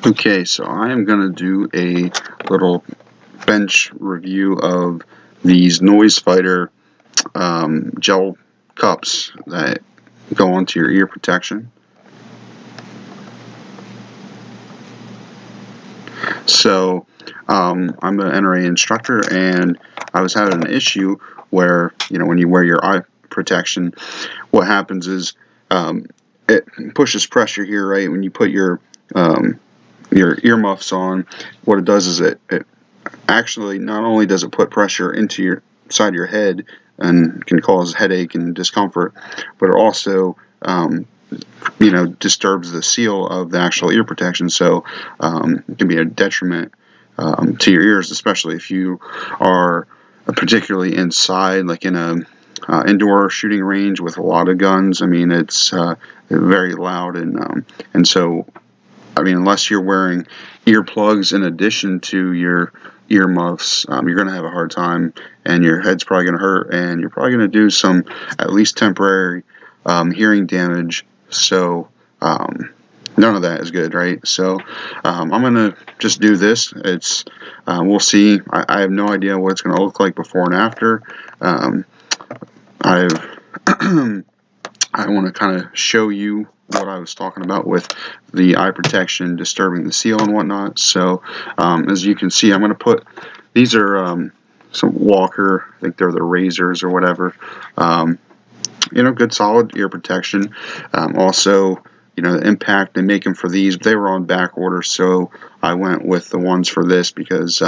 Okay, so I am going to do a little bench review of these Noisefighters gel cups that go onto your ear protection. So I'm an NRA instructor, and I was having an issue where, when you wear your eye protection, what happens is it pushes pressure here, right? When you put your earmuffs on, what it does is it actually, not only does it put pressure into your side of your head and can cause headache and discomfort, but it also disturbs the seal of the actual ear protection, so it can be a detriment to your ears, especially if you are particularly inside, like in a indoor shooting range with a lot of guns. I mean, it's very loud, and so, I mean, unless you're wearing earplugs in addition to your earmuffs, you're going to have a hard time, and your head's probably going to hurt, and you're probably going to do some, at least temporary, hearing damage. So none of that is good, right? So I'm going to just do this. We'll see. I have no idea what it's going to look like before and after. I want to kind of show you what I was talking about with the eye protection disturbing the seal and whatnot. So as you can see, I'm going to put, these are some Walker, I think they're the razors or whatever. Good solid ear protection. Also, the Impact, they make them for these, they were on back order, so I went with the ones for this because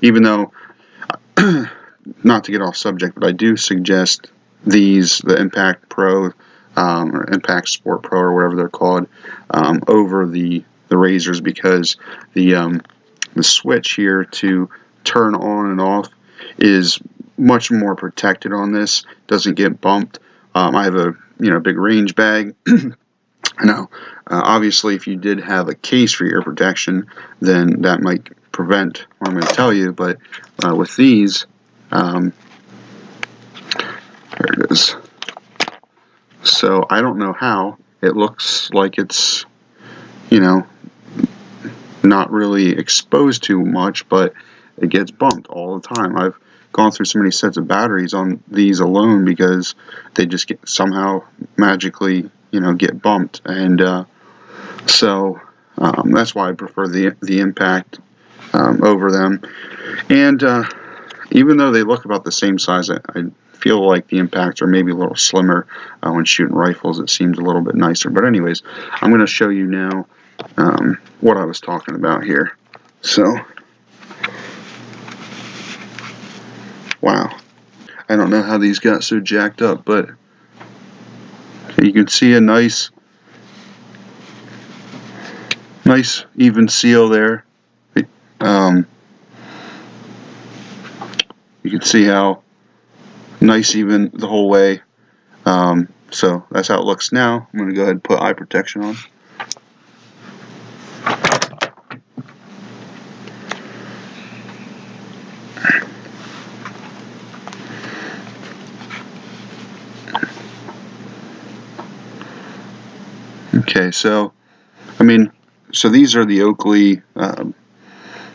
even though, not to get off subject, but I do suggest these, the Impact Pro or Impact Sport Pro or whatever they're called, over the razors, because the switch here to turn on and off is much more protected on this. Doesn't get bumped. I have a big range bag. Now, obviously, if you did have a case for ear protection, then that might prevent what I'm going to tell you. But with these, there it is. So I don't know how. It looks like it's, not really exposed too much, but it gets bumped all the time. I've gone through so many sets of batteries on these alone because they just get somehow magically, get bumped, and so that's why I prefer the Impact over them. And even though they look about the same size, I feel like the Impacts are maybe a little slimmer. When shooting rifles, it seems a little bit nicer. But anyways, I'm going to show you now what I was talking about here. So, wow, I don't know how these got so jacked up, but you can see a nice even seal there. You can see how nice even the whole way. So that's how it looks now. I'm going to go ahead and put eye protection on. Okay, so I mean, so these are the Oakley,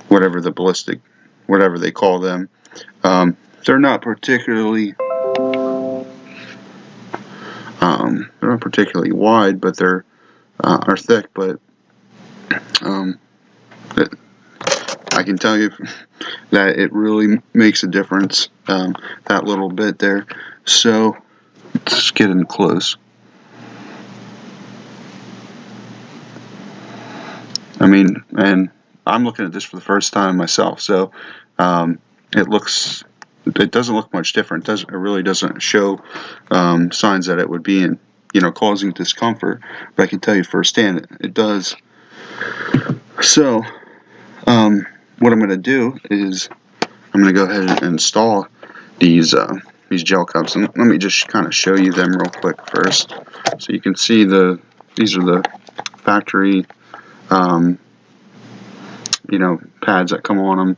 whatever the ballistic, whatever they call them. They're not particularly wide, but they're are thick. But I can tell you that it really makes a difference, that little bit there. So let's get in close. I mean, and I'm looking at this for the first time myself, so it doesn't look much different. It really doesn't show signs that it would be causing discomfort, but I can tell you firsthand it does. So what I'm going to do is I'm going to go ahead and install these gel cups, and let me just kind of show you them real quick first, so you can see these are the factory pads that come on them.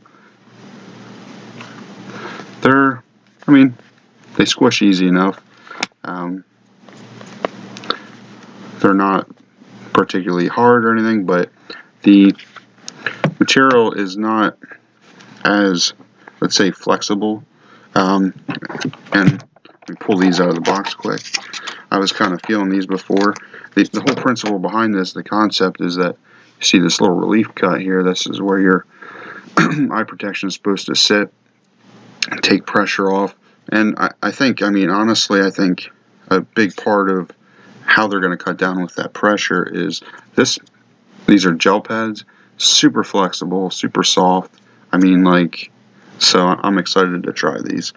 They squish easy enough. They're not particularly hard or anything, but the material is not as, let's say, flexible. And let me pull these out of the box quick. I was kind of feeling these before. The whole principle behind this, the concept is that you see this little relief cut here. This is where your eye protection is supposed to sit and take pressure off. And I think, I mean, honestly, I think a big part of how they're going to cut down with that pressure is this. These are gel pads, super flexible, super soft. I mean, like, so I'm excited to try these.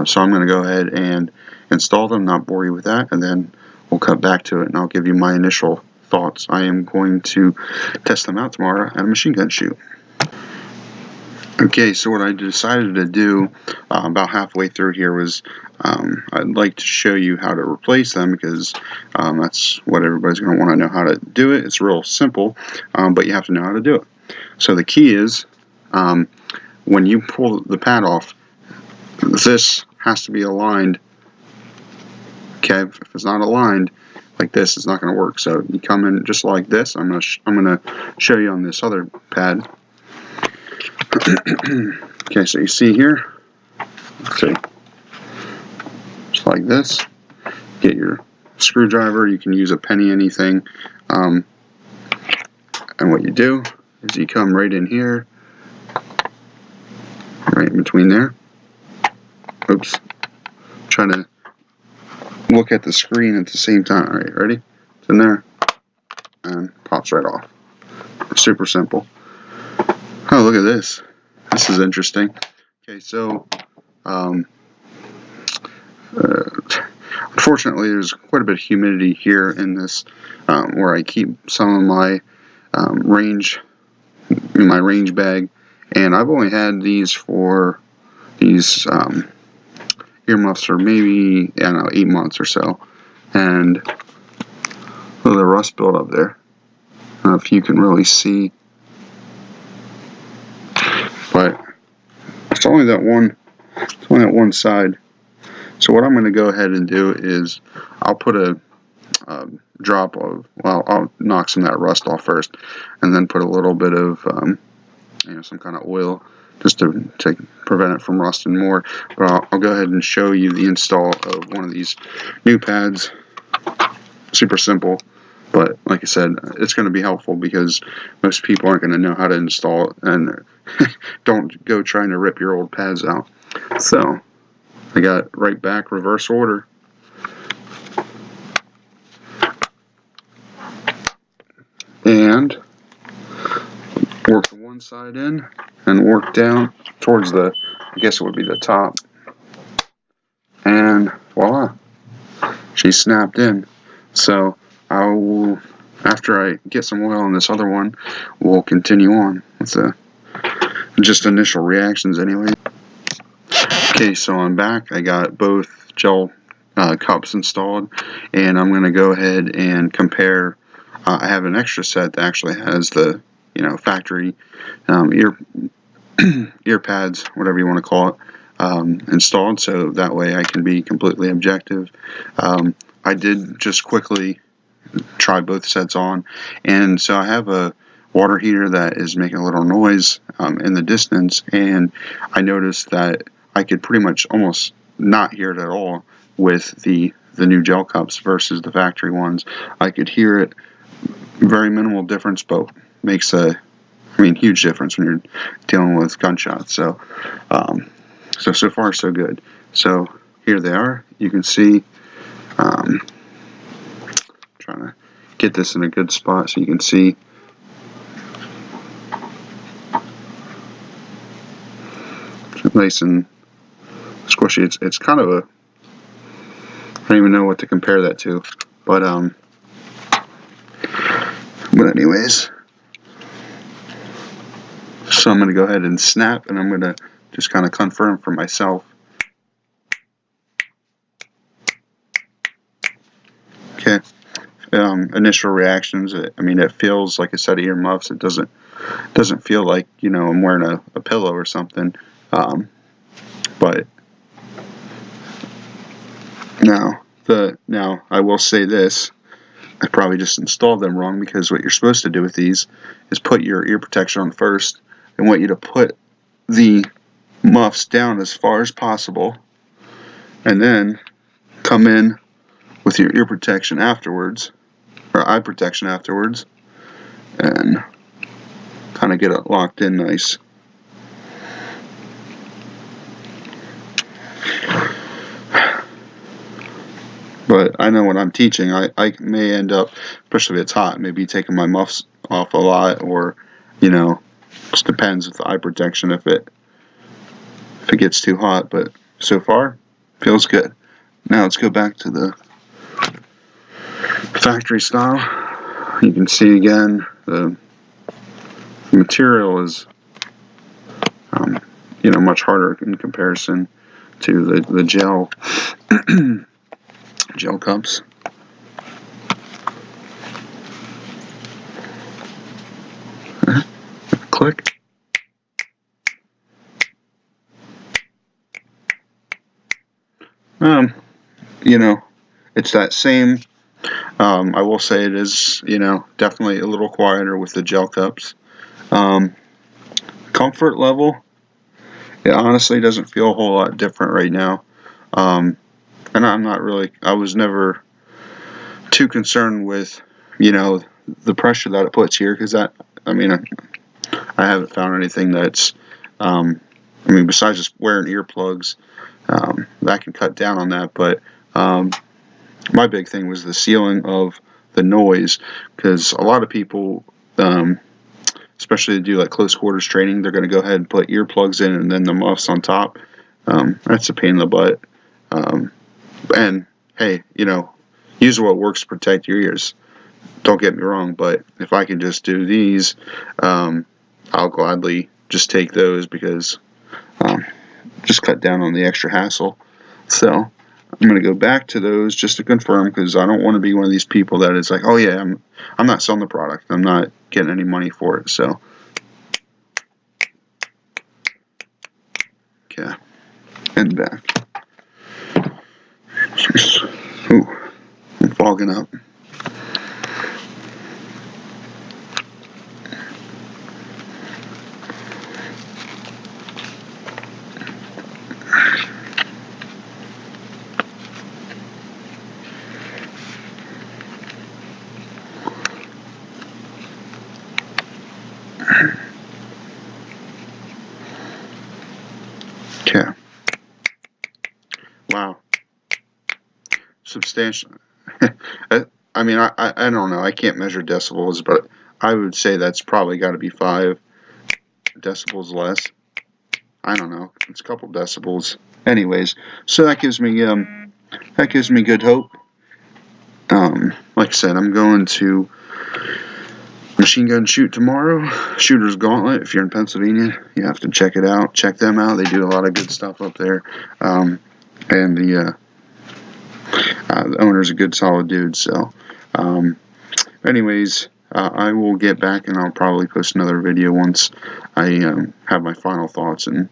So I'm going to go ahead and install them, not bore you with that, and then we'll cut back to it, and I'll give you my initial thoughts. I am going to test them out tomorrow at a machine gun shoot. Okay, so what I decided to do about halfway through here was I'd like to show you how to replace them, because that's what everybody's going to want to know how to do it. It's real simple, but you have to know how to do it. So the key is when you pull the pad off, this has to be aligned. Okay, if it's not aligned like this, it's not going to work. So you come in just like this. I'm going to show you on this other pad. Okay, so you see here, let's see, just like this. Get your screwdriver. You can use a penny, anything. And what you do is you come right in here, right in between there. Oops. Try to look at the screen at the same time. All right, ready? It's in there, and pops right off. Super simple. Oh, look at this. This is interesting. Okay, so unfortunately, there's quite a bit of humidity here in this, where I keep some of my range in my range bag, and I've only had these for these earmuffs for maybe, I don't know, 8 months or so, and look at the rust build up there. I don't know if you can really see, but it's only that one side. So what I'm going to go ahead and do is I'll put a drop of, well, I'll knock some of that rust off first, and then put a little bit of some kind of oil just to prevent it from rusting more. But I'll go ahead and show you the install of one of these new pads. Super simple, but like I said, it's going to be helpful because most people aren't going to know how to install it, and don't go trying to rip your old pads out. So I got right back, reverse order. And work the one side in and work down towards the, I guess it would be the top. And voila, she's snapped in. So I will, after I get some oil on this other one, we'll continue on with the just initial reactions anyway. Okay, so I'm back. I got both gel cups installed, and I'm going to go ahead and compare. I have an extra set that actually has the factory ear pads, whatever you want to call it, installed, so that way I can be completely objective. I did just quickly try both sets on, and so I have a water heater that is making a little noise in the distance, and I noticed that I could pretty much almost not hear it at all with the new gel cups versus the factory ones. I could hear it, very minimal difference, but makes a huge difference when you're dealing with gunshots. So so far so good. So here they are. You can see, trying to get this in a good spot so you can see. It's nice and squishy. It's kind of a, I don't even know what to compare that to, but anyways. So I'm going to go ahead and snap, and I'm going to just kind of confirm for myself. Okay. Initial reactions. It feels like a set of earmuffs. It doesn't feel like I'm wearing a pillow or something. But now I will say this. I probably just installed them wrong, because what you're supposed to do with these is put your ear protection on first. I want you to put the muffs down as far as possible, and then come in with your ear protection afterwards, or eye protection afterwards, and kind of get it locked in nice. But I know when I'm teaching, I may end up, especially if it's hot, maybe taking my muffs off a lot, or, you know, just depends with the eye protection if it gets too hot. But so far, feels good. Now let's go back to the factory style. You can see again the material is, you know, much harder in comparison to the gel gel cups. Click. You know, it's that same. I will say it is, you know, definitely a little quieter with the gel cups. Comfort level, it honestly doesn't feel a whole lot different right now. And I'm not really, I was never too concerned with, you know, the pressure that it puts here, because I haven't found anything that's, besides just wearing earplugs, that can cut down on that. But my big thing was the sealing of the noise, because a lot of people, especially to do like close quarters training, they're going to go ahead and put earplugs in and then the muffs on top. That's a pain in the butt. And hey, you know, use what works to protect your ears. Don't get me wrong, but if I can just do these, I'll gladly just take those, because just cut down on the extra hassle. So I'm going to go back to those just to confirm, because I don't want to be one of these people that is like, oh yeah, I'm not selling the product, I'm not getting any money for it. So okay, and back. Ooh, I'm fogging up. Okay. Wow. Substantial. I don't know. I can't measure decibels, but I would say that's probably got to be 5 decibels less. I don't know. It's a couple decibels. Anyways, so that gives me good hope. Like I said, I'm going to Machine Gun Shoot tomorrow. Shooter's Gauntlet. If you're in Pennsylvania, you have to check it out. Check them out. They do a lot of good stuff up there. And the owner's a good, solid dude. So, anyways, I will get back, and I'll probably post another video once I have my final thoughts, and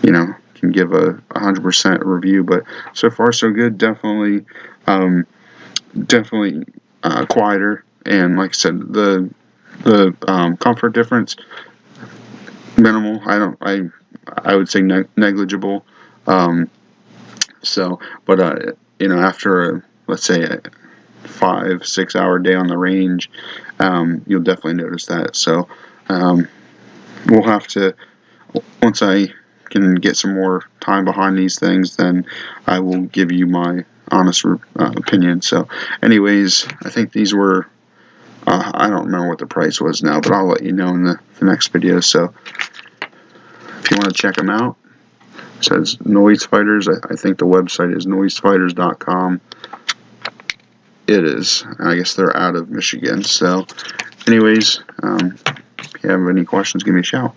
you know, can give a 100% review. But so far so good. Definitely quieter, and like I said, the comfort difference, minimal. I would say negligible. So, but you know, after let's say a 5-6 hour day on the range, you'll definitely notice that. So we'll have to, once I can get some more time behind these things, then I will give you my honest opinion. So anyways, I think these were, I don't remember what the price was now, but I'll let you know in the next video. So if you want to check them out, it says Noisefighters. I think the website is noisefighters.com. It is. I guess they're out of Michigan. So anyways, if you have any questions, give me a shout.